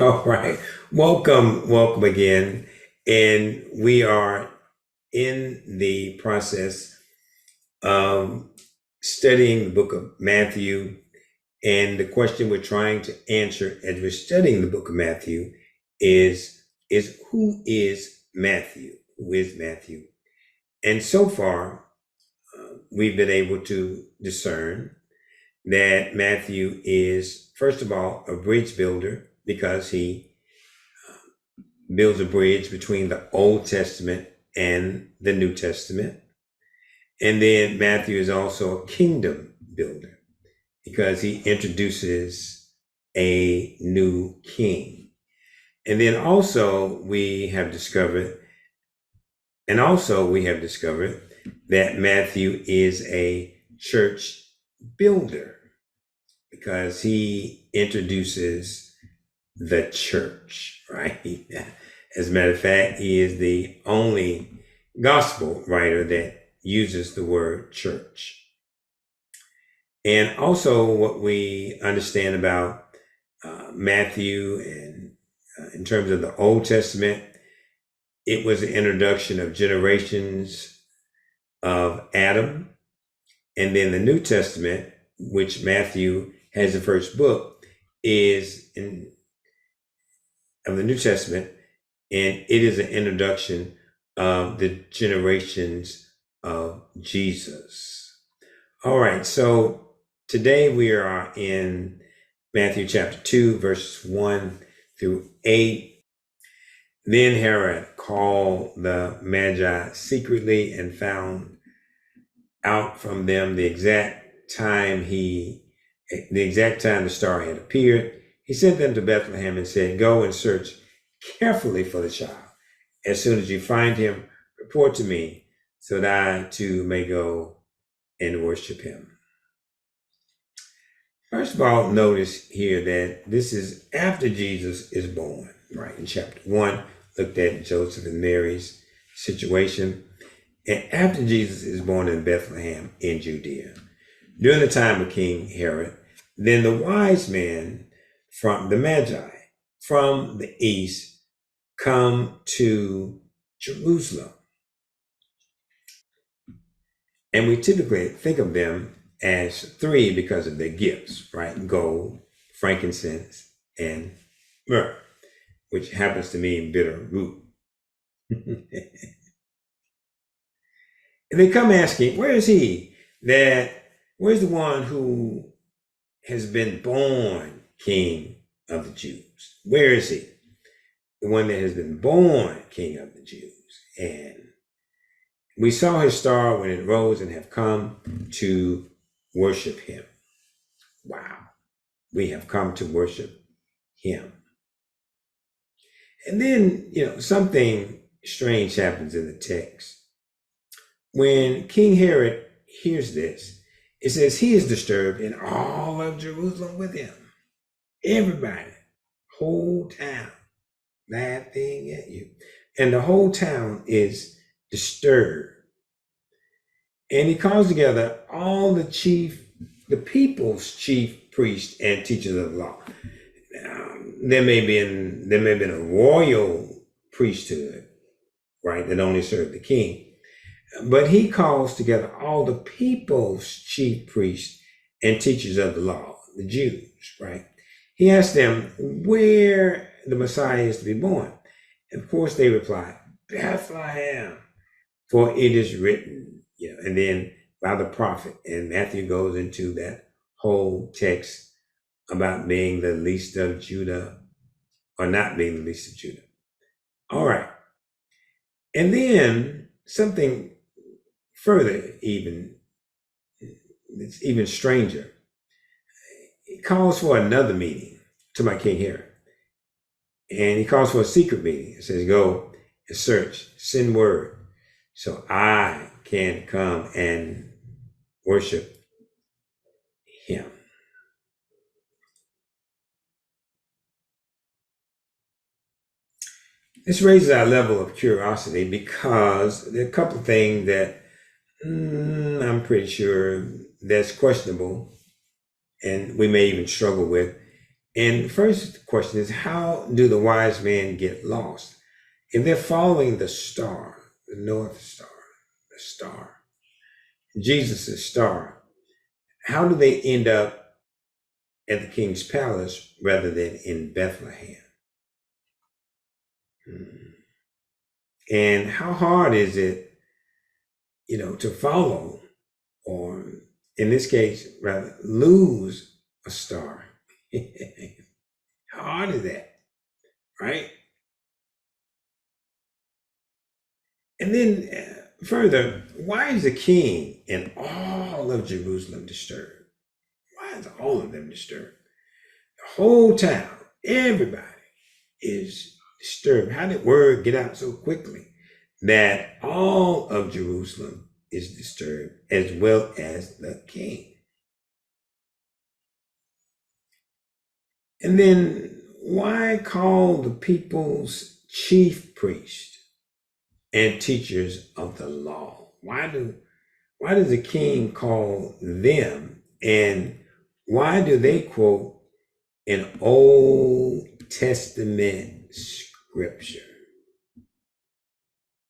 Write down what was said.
All right. Welcome again. And we are in the process of studying the book of Matthew. And the question we're trying to answer as we're studying the book of Matthew is who is Matthew? Who is Matthew? And so far, we've been able to discern that Matthew is, first of all, a bridge builder because he builds a bridge between the Old Testament and the New Testament. And then Matthew is also a kingdom builder because he introduces a new king. And then also we have discovered that Matthew is a church builder because he introduces the church, right? As a matter of fact, he is the only gospel writer that uses the word church. And also, what we understand about Matthew and in terms of the Old Testament, it was the introduction of generations of Adam. And then the New Testament, which Matthew has the first book, is in of the New Testament, and it is an introduction of the generations of Jesus. All right, so today we are in Matthew chapter 2, verses 1 through 8. Then Herod called the Magi secretly and found out from them the exact time the star had appeared. He sent them to Bethlehem and said, "Go and search carefully for the child. As soon as you find him, report to me so that I too may go and worship him." First of all, notice here that this is after Jesus is born, right? In chapter 1, looked at Joseph and Mary's situation. And after Jesus is born in Bethlehem in Judea, during the time of King Herod, then the wise men from the Magi from the east come to Jerusalem. And we typically think of them as three because of their gifts, right? Gold, frankincense, and myrrh, which happens to mean bitter root. And they come asking, where is he? Where's the one who has been born King of the Jews? Where is he? The one that has been born King of the Jews. And we saw his star when it rose and have come to worship him. Wow. We have come to worship him. And then, something strange happens in the text. When King Herod hears this, it says he is disturbed and all of Jerusalem with him. Everybody, whole town, laughing at you. And the whole town is disturbed. And he calls together all the people's chief priests and teachers of the law. There may have been a royal priesthood, right, that only served the king. But he calls together all the people's chief priests and teachers of the law, the Jews, right? He asks them where the Messiah is to be born. And of course, they reply, Bethlehem, for it is written, and then by the prophet. And Matthew goes into that whole text about being the least of Judah or not being the least of Judah. All right. And then something further it's even stranger. He calls for another meeting to my King Herod. And he calls for a secret meeting. He says, go and search, send word so I can come and worship him. This raises our level of curiosity because there are a couple of things that I'm pretty sure that's questionable and we may even struggle with And the first question is, how do the wise men get lost? If they're following the star, the North Star, the star, Jesus' star, how do they end up at the king's palace rather than in Bethlehem? And how hard is it, to follow, or in this case, rather lose a star? How hard is that, right? And then further, why is the king and all of Jerusalem disturbed? Why is all of them disturbed? The whole town, everybody is disturbed. How did word get out so quickly that all of Jerusalem is disturbed as well as the king? And then why call the people's chief priest and teachers of the law? Why does the king call them, and why do they quote an Old Testament scripture?